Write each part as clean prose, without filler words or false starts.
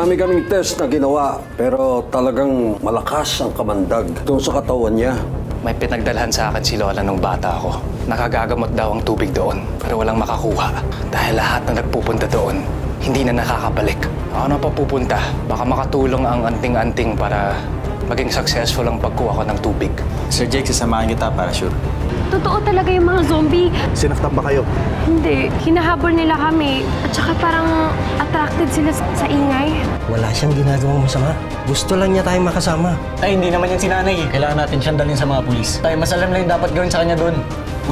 Marami kaming test na ginawa, pero talagang malakas ang kamandag doon sa katawan niya. May pinagdalhan sa akin si Lola nung bata ako. Nakagagamot daw ang tubig doon, pero walang makakuha. Dahil lahat na nagpupunta doon, hindi na nakakabalik. Ako na pa pupunta. Baka makatulong ang anting-anting para maging successful ang pagkuha ko ng tubig. Sir Jake, sasamahan kita para sure. Totoo talaga yung mga zombie. Sinaktan ba kayo? Hindi. Hinahabol nila kami. At saka parang attracted sila sa ingay. Wala siyang ginagawang masama. Gusto lang niya tayong makasama. Ay, hindi naman yan si nanay. Kailangan natin siyang dalhin sa mga pulis. Ay, mas alam lang yung dapat gawin sa kanya doon.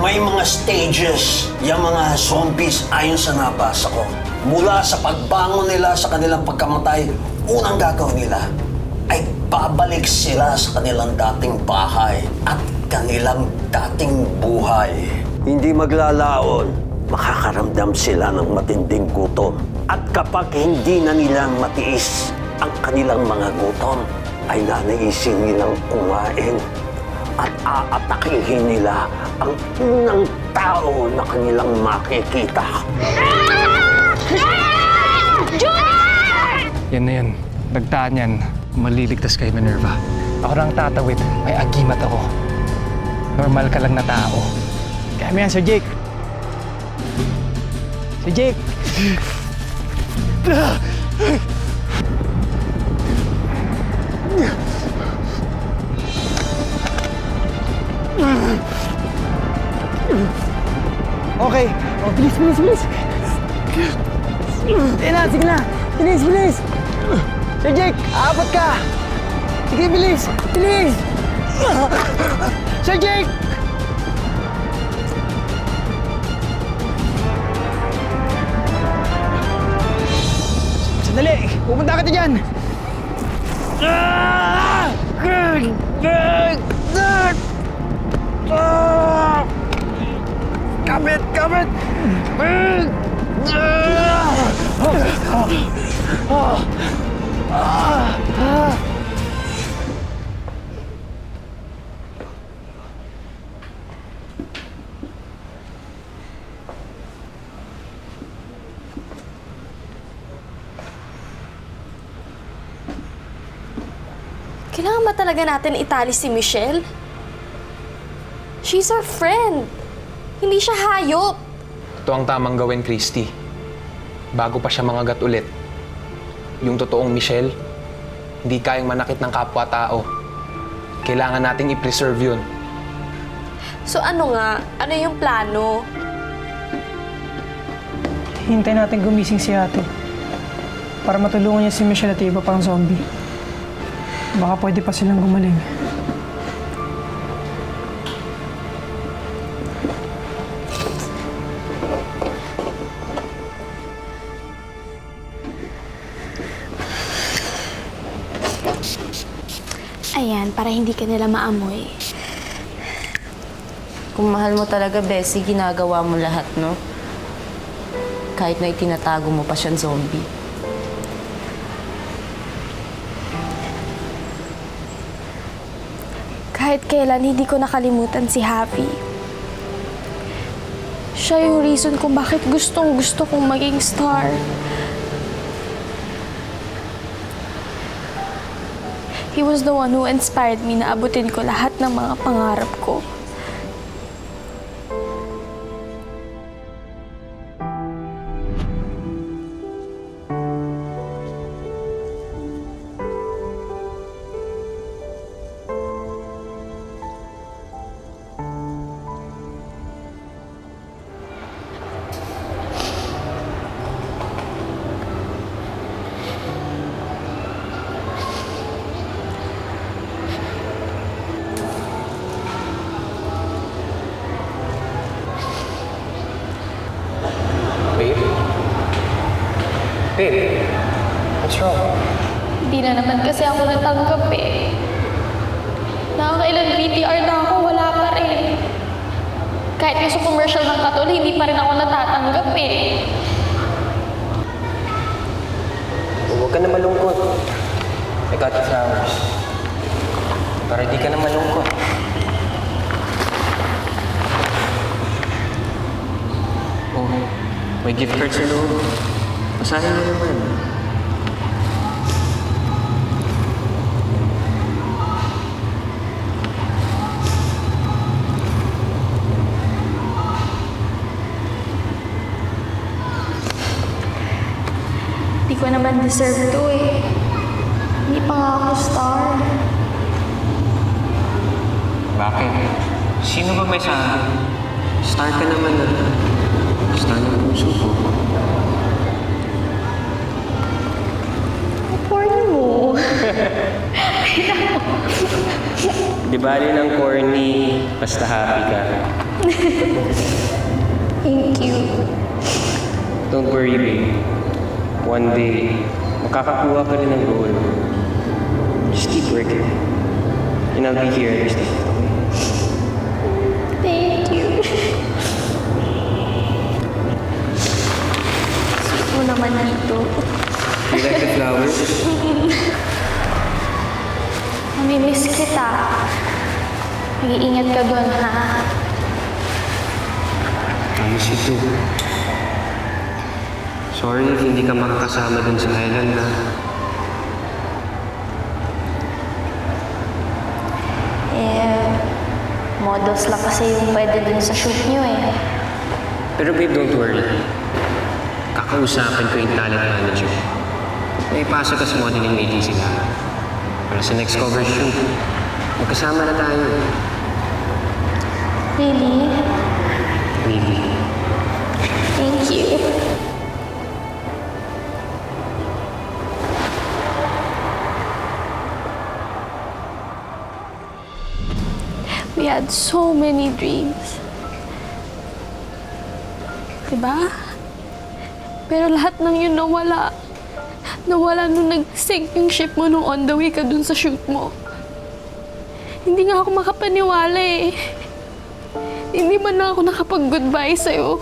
May mga stages yung mga zombies ayon sa nabasa ko. Mula sa pagbangon nila sa kanilang pagkamatay, unang gagawin nila ay babalik sila sa kanilang dating bahay at kanilang dating buhay. Hindi maglalaon, makakaramdam sila ng matinding gutom. At kapag hindi na nila matiis ang kanilang mga gutom, ay nanaisin nilang kumain at aatakihin nila ang unang tao na kanilang makikita. Yan na yan. Nagtaan yan. Maliligtas kay Minerva. Ako nang tatawid. May agimat ako. Normal ka lang na tao. Kaya mo yan, Sir Jake. Sir Jake! Okay. Oh, bilis, bilis, bilis. Sige na, sige na. Bilis, bilis. Sir Jake, aabot ka. Sige, bilis. Bilis. Sir Jake! Sandali! Pupunta ka dyan! Kapit! Kapit! Kailangan ba talaga natin itali si Michelle? She's our friend. Hindi siya hayop. Ito ang tamang gawin, Christy. Bago pa siya mangagat ulit. Yung totoong Michelle, hindi kayang manakit ng kapwa-tao. Kailangan nating i-preserve yun. So ano nga? Ano yung plano? Hintay natin gumising si ate para matulungan niya si Michelle at iba pang zombie. Baka pwede pa silang gumaling. Ayan, para hindi ka nila maamoy. Kung mahal mo talaga, Bessie, ginagawa mo lahat, no? Kahit na itinatago mo pa siyang zombie. Kahit kailan, hindi ko nakalimutan si Javi. Siya yung reason kung bakit gustong-gusto kong maging star. He was the one who inspired me na abutin ko lahat ng mga pangarap ko. Babe, what's wrong? Hindi na naman kasi ako natanggap eh. Nakakailan VTR na ako, wala pa rin. Kahit yung sa commercial ng Katol, hindi pa rin ako natatanggap eh. Huwag ka na malungkot. I got the flowers. Para di ka na malungkot. Oh, may gift card sa loob. Basahin mo naman. naman deserve to eh. Hindi pa nga ako star. Bakit? Sino ba may sabi? Star ka naman na. Star ng puso ko. Porn mo. Di ba rin ang corny, basta happy ka? Thank you. Don't worry, babe. One day, makakakuha ka rin ng goal. Just keep working. And I'll be here every step of the way. Thank you. Sweet mo naman dito. You like the flowers? Mamimiss kita. Mag-iingat ka doon, ha? Promise you too. Sorry if hindi ka makakasama dun sa island na. Models lang kasi yung pwede dun sa shoot nyo eh. Pero babe, don't worry. Kakausapin ko yung talent manager. May pasa ka sa modeling agency na. Para sa next cover shoot, magkasama na tayo. Really? Really. Thank you. We had so many dreams. Diba? Pero lahat ng yun nawala. Nawala nung nag-sink yung ship mo nung on the way ka dun sa shoot mo. Hindi nga ako makapaniwala eh. Hindi man na ako nakapag-goodbye sa'yo.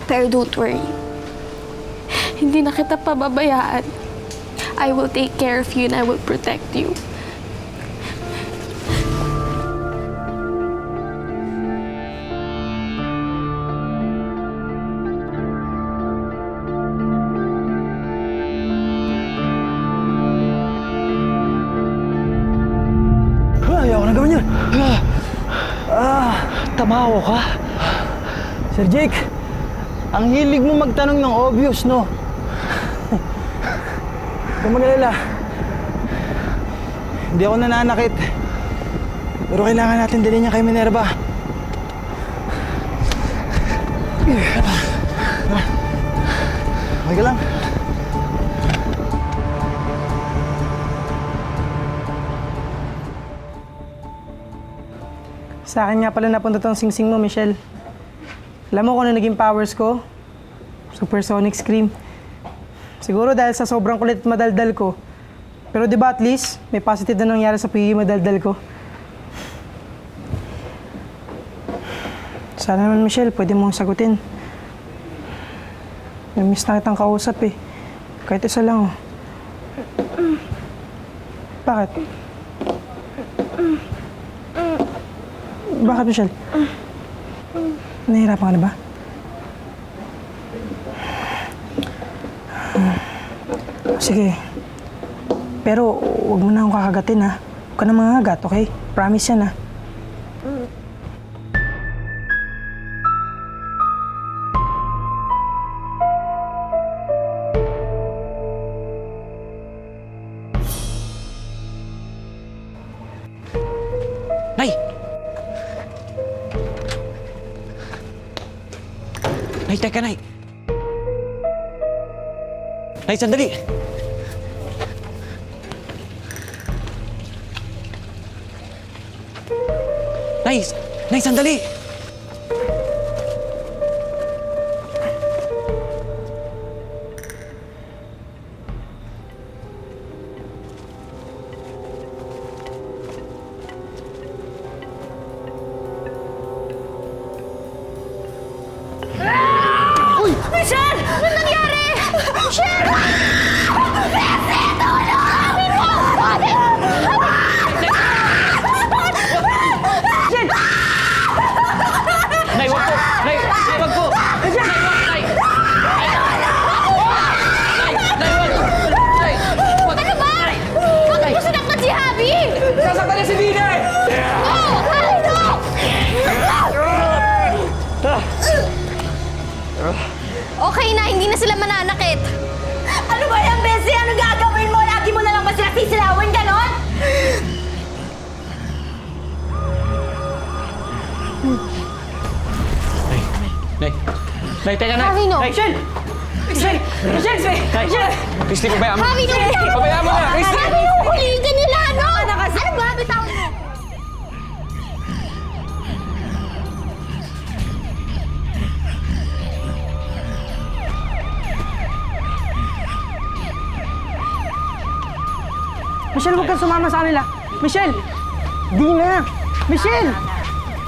Pero don't worry. Hindi na kita pababayaan. I will take care of you and I will protect you. Ayoko na gawin yun. Tamaho ka. Sir Jake, ang hilig mo magtanong ng obvious, no? Huwag mag-alala. Hindi ako nananakit. Pero kailangan natin dalhin niya kay Minerva. Okay ka lang? Sa akin nga pala napunta tong singsing mo, Michelle. Alam mo kung ano naging powers ko? Supersonic scream. Siguro dahil sa sobrang kulit at madaldal ko. Pero di ba at least, may positive na nangyari sa pagiging madaldal ko. Sana naman, Michelle, pwede mong sagutin. Namiss na kitang kausap eh. Kahit isa lang oh. Bakit? Bakit, Michelle? Nahihirapan ka na ba? Sige. Pero huwag mo na akong kakagatin ha. Huwag ka na mangangagat, okay? Promise yan ha. Nay! Nay, teka, Nay! Nay, sandali! Nay, sandali! Michelle! Ano nangyari? Michelle! Bessie! Tulong! na sila mananakit. Ano ba yan, Bessie? Ano gagawin mo? Lagi mo na lang ba sila sisilawin, ganon? Nay, teka na! Harvey, no. Michelle! Michelle! Michelle! Michelle! Christy, pabayaan mo! Harvey, no! Pabayaan mo na! Christy! Harvey, huhulihin ka nila, no? Ano ba? Bitawan mo. Michelle, huwag kang sumama sa kanila. Michelle! Di na! Michelle!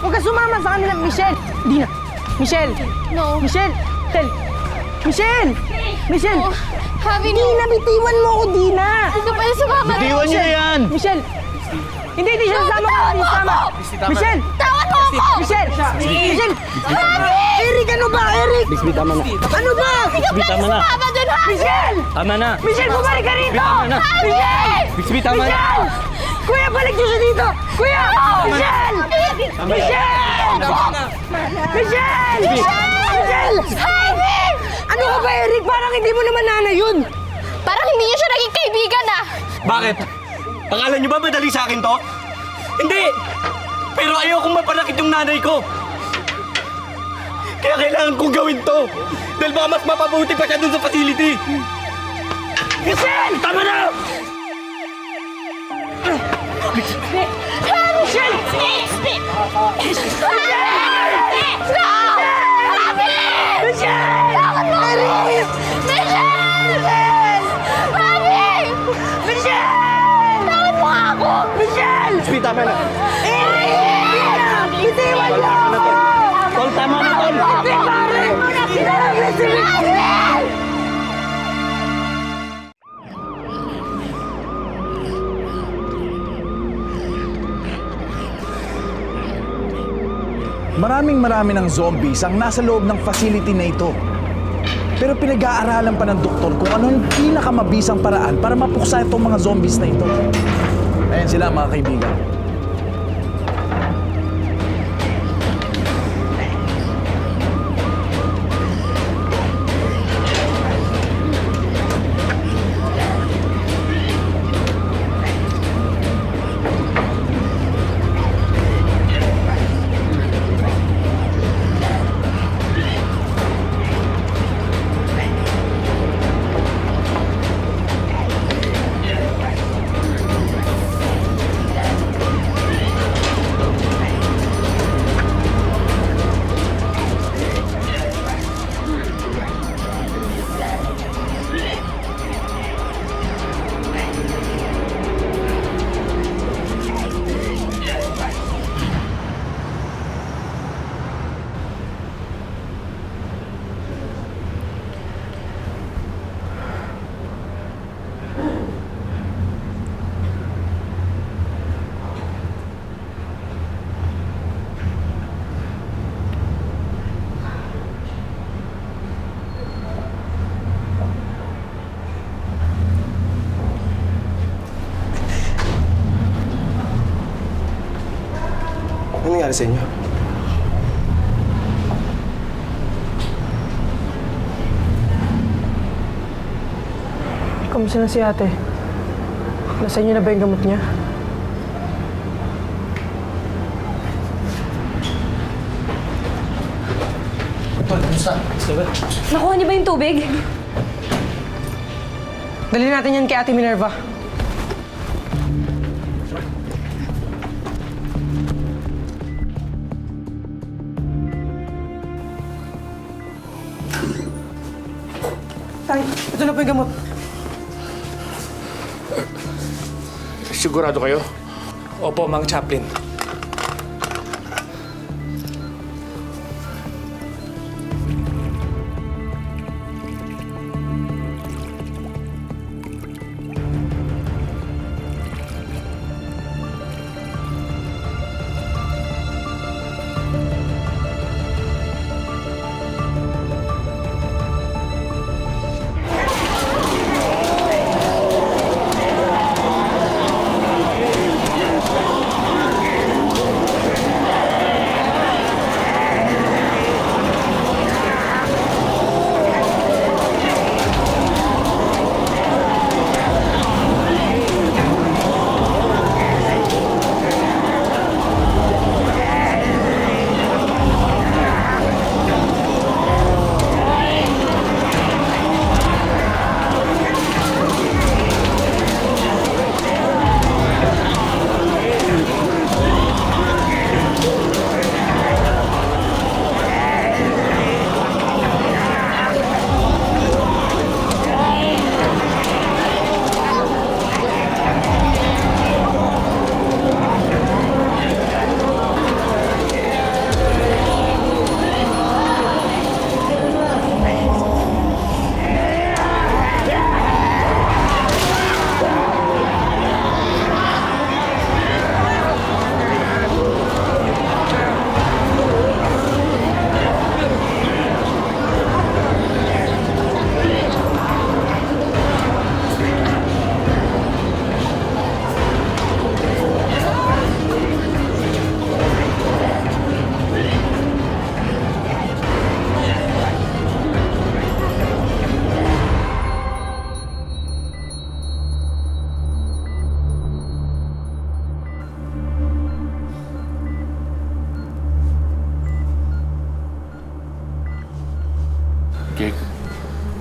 Huwag kang sumama sa kanila, Michelle! Di na! Michelle! No. Michelle! Michelle! Michelle! Michelle! No. Harvey, Di no. na! Bitiwan mo ako, Di na! Hindi ka pwede sumama. Bitiwan niyo yan! Michelle! Hindi siya sasama ko! Hindi sasama! Michelle! Tawan mo ako! Michelle! Michelle! Eric, ano ba? Eric! Bixby, tama na. Ano ba? Hindi ka pwede sumama dun, Harvey! Michelle! Tama na! Michelle, bumalik ka rito! Tama na. Michelle! Bixby, tama na! Michelle! Kuya, balik niyo siya dito! Kuya! Michelle! Michelle! Michelle! Michelle! Harvey! Ano ka ba, Eric? Parang hindi mo naman nanay yun! Parang hindi niya siya naging kaibigan, ah! Bakit? Akala niyo ba madali sa akin to? Hindi! Pero ayokong mapanakit yung nanay ko. Kaya kailangan kong gawin to. Dahil baka mas mapabuti pa siya dun sa facility. Michelle! Tama na! Michelle! No! Harvey! Michelle! Takot mo ako! Michelle! Harvey! Michelle! Takot mo ako! Michelle! Bixby, tama na. Eric! Bitiwan mo ako! Tol, tama na, Tol. Hindi, pare! Sinabi si Michelle! Maraming ng zombies ang nasa loob ng facility na ito. Pero pinag-aaralan pa ng doktor kung ano yung pinakamabisang paraan para mapuksa itong mga zombies na ito. Ayan sila mga kaibigan. Ano nangyari sa inyo? Kamusta na si ate? Nasa inyo na ba yung gamot niya? Tol, kumusta? Nakuha niyo ba yung tubig? Dali natin yan kay Ate Minerva. Tay, ito na po yung gamot. Sigurado kayo? Opo, Mang Chaplin.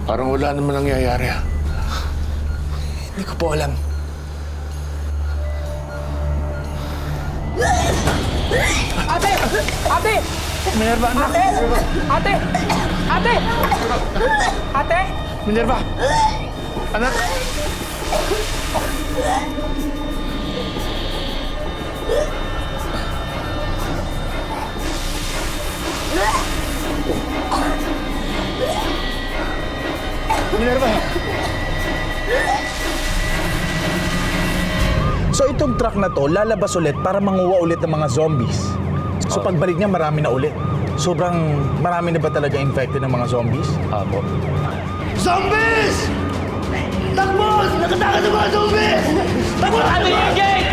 Parang wala naman nangyayari ah. Hindi ko po alam. Ate! Ate! Minerva, anak! Ate! Ate! Ate! Minerva! Anak! Minerva! So itong truck na to, lalabas ulit para manguha ulit ng mga zombies. So pagbalik niya, marami na ulit. Sobrang marami na ba talaga infected ng mga zombies? Apo. Zombies! Takbo! Nakatakas ng mga zombies! Takbo! Ano yung gate?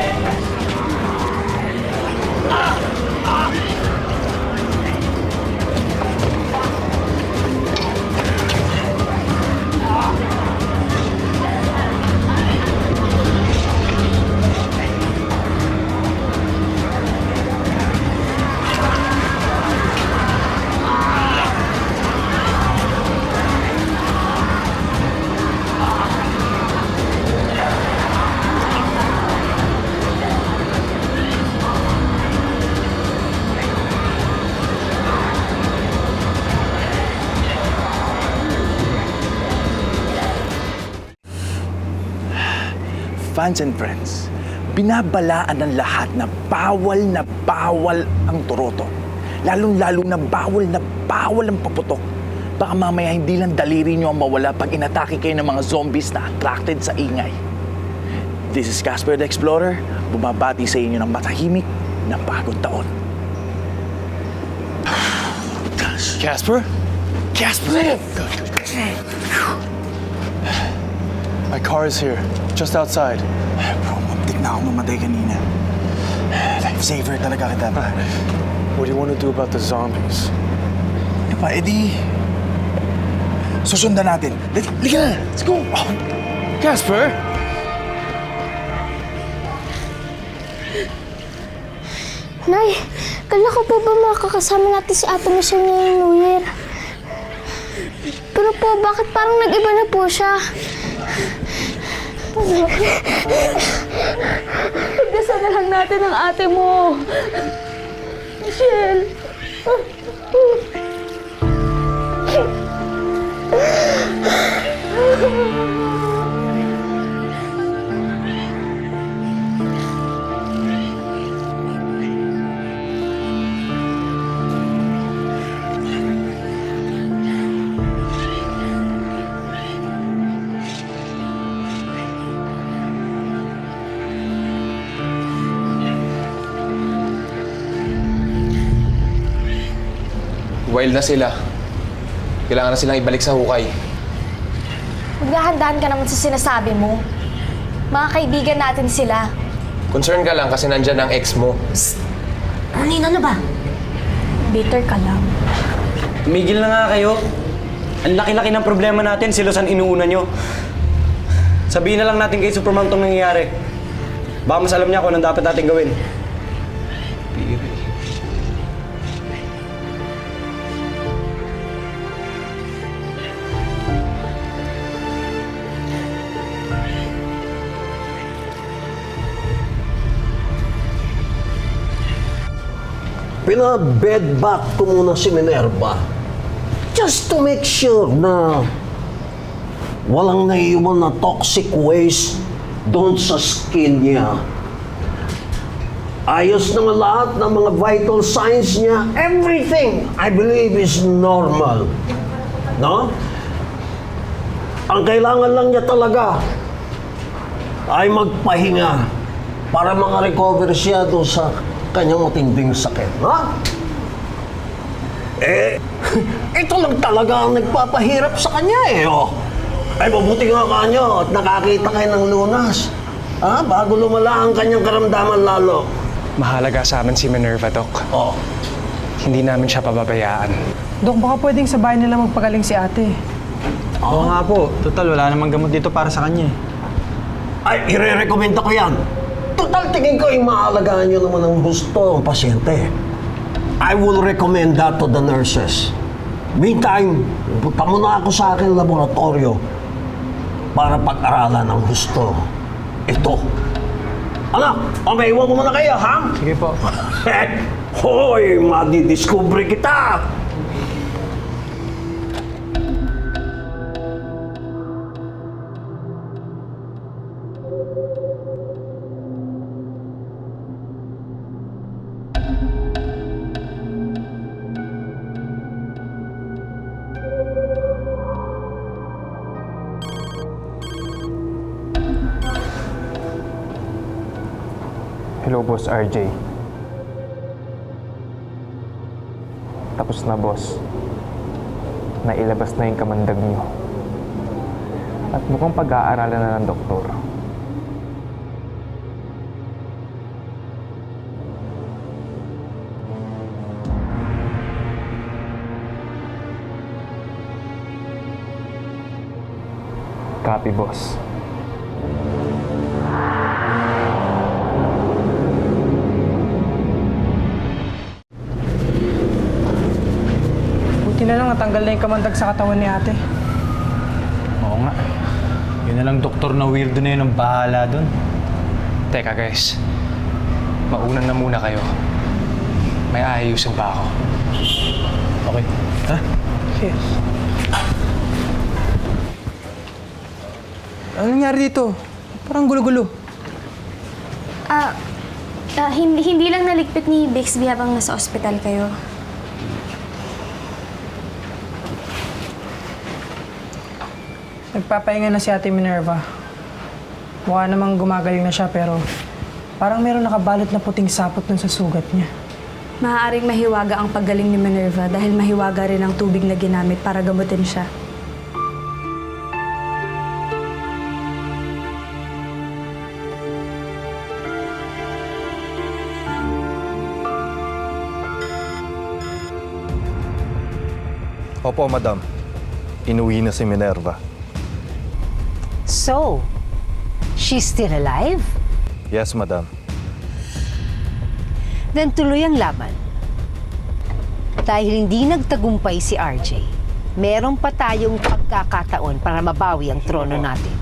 Fans and friends, binabalaan ng lahat na bawal ang turoto. Lalong-lalo na bawal ang paputok. Baka mamaya hindi lang daliri nyo ang mawala pag inatake kayo ng mga zombies na attracted sa ingay. This is Casper the Explorer, bumabati sa inyo ng matahimik na bagong taon. Casper? Casper! My car is here, just outside. Bro, muntik na ako mamatay kanina. Lifesaver talaga kita, pare. What do you want to do about the zombies? Ano pa, edi... Susundan natin. Liga na! Let's go! Casper? Nay, kala ko po ba makakasama natin si Ate Michelle ngayong New Year? Pero po, bakit parang nag-iba na po siya? Pagdasal na lang natin ang ate mo. Michelle. Wild na sila. Kailangan na silang ibalik sa hukay. Magdahan-dahan ka naman sa sinasabi mo. Mga kaibigan natin sila. Concern ka lang kasi nandyan ang ex mo. Ano ba? Bitter ka lang. Tumigil na nga kayo. Ang laki-laki ng problema natin, silosan inuuna nyo. Sabihin na lang natin kay Superman itong nangyayari. Baka mas alam niya kung anong dapat natin gawin. Pina-bedback ko muna si Minerva just to make sure na walang naiiwan na toxic waste doon sa skin niya. Ayos na nga lahat ng mga vital signs niya. Everything, I believe, is normal. No? Ang kailangan lang niya talaga ay magpahinga para makarecover siya doon sa kanyang matinding sakit, ha? Ito lang talaga ang nagpapahirap sa kanya oh. Ay, mabuti nga kanyo at nakakita kayo ng lunas. Ha? Bago lumala ang kanyang karamdaman lalo. Mahalaga sa amin si Minerva, Doc. Oh. Hindi namin siya pababayaan. Dok, baka pwedeng sa bahay nila magpagaling si ate. Oo nga po. Total, wala namang gamot dito para sa kanya. Ay, ire-recommenda ko yan. Total, tingin ko yung maalagaan nyo naman ng gusto ang pasyente. I will recommend that to the nurses. Meantime, punta mo na ako sa aking laboratorio para pag-aralan ng husto. Ito. Anak, may iwan ko muna kayo, ha? Sige po. Hoy, madidiscover kita! Hello, Boss RJ. Tapos na, boss. Nailabas na yung kamandag niyo. At mukhang pag-aaralan na ng doktor. Copy, boss. Buti na lang natanggal na yung kamandag sa katawan ni ate. Oo nga. Yun na lang doktor na weirdo na yun ang bahala dun. Teka guys, maunan na muna kayo. May aayusin pa ako. Okay. Ha? Okay. Ano nangyari dito? Parang gulo-gulo. Hindi lang naligpit ni Bixby habang nasa ospital kayo. Nagpapahinga na si Ate Minerva. Mukha namang gumagaling na siya pero parang meron nakabalot na puting sapot dun sa sugat niya. Maaaring mahiwaga ang paggaling ni Minerva dahil mahiwaga rin ang tubig na ginamit para gamutin siya. Opo, madam. Inuwi na si Minerva. So, she's still alive? Yes, madam. Then tuloy ang laban. Dahil hindi nagtagumpay si RJ, meron pa tayong pagkakataon para mabawi ang trono natin.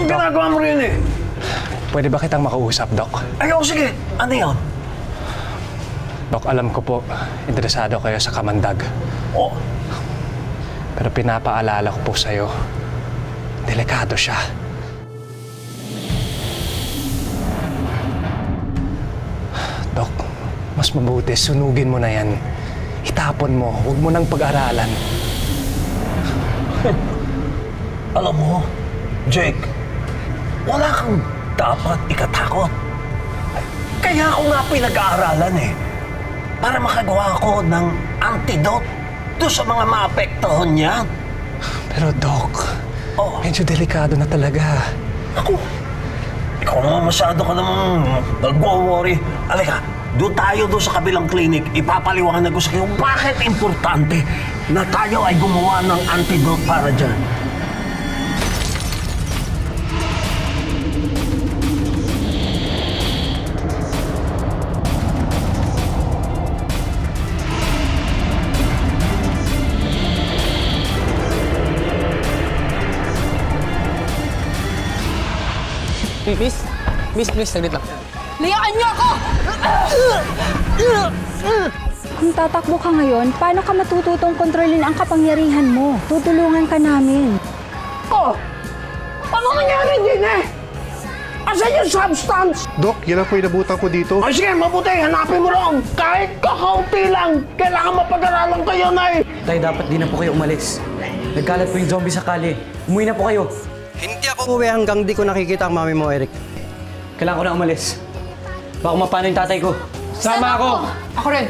Ang ginagawa mo rin eh. Pwede ba kitang makausap, Doc? Ayaw, sige. Ano yun? Doc, alam ko po, interesado kayo sa kamandag. Oh, Pero pinapaalala ko po sa'yo, delikado siya. Doc, mas mabuti, sunugin mo na yan. Itapon mo, huwag mo nang pag-aralan. alam mo, Jake, wala kang dapat ikatakot. Kaya ako nga pinag-aaralan eh. Para makagawa ako ng antidote doon sa mga maapektuhan niya. Pero Doc, medyo delikado na talaga. Ako, ikaw naman masyado ka namang nag-worry. Alika, doon tayo doon sa kabilang clinic. Ipapaliwanag ko sa kayo bakit importante na tayo ay gumawa ng antidote para dyan. Miss, please, saglit lang. Layaan niyo ako! Kung tatakbo ka ngayon, paano ka matututong kontrolin ang kapangyarihan mo? Tutulungan ka namin. Oh! Ano nangyari din eh? Asan yung substance? Dok, yan ang po inabutan ko dito. Ay sige, mabuti. Hanapin mo lang. Kahit kakaunti lang. Kailangan mapag-aralan kayo, Nay. Tay, dapat di na po kayo umalis. Nagkalat po yung zombie sa kali. Umuwi na po kayo. Hindi ako uwi hanggang di ko nakikita ang mami mo, Eric. Kailangan ko na umalis. Baka mapano yung tatay ko. Sama ako! Ako rin.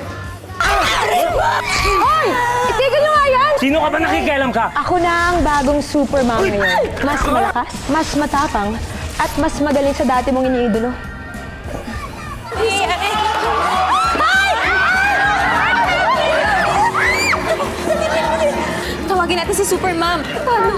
Hoy! Itigil niyo nga yan! Sino ka ba nakikialam ka? Ako na ang bagong Superman ngayon. Mas malakas, mas matapang, at mas magaling sa dati mong iniidolo. Tawagin natin si Supermom. Paano?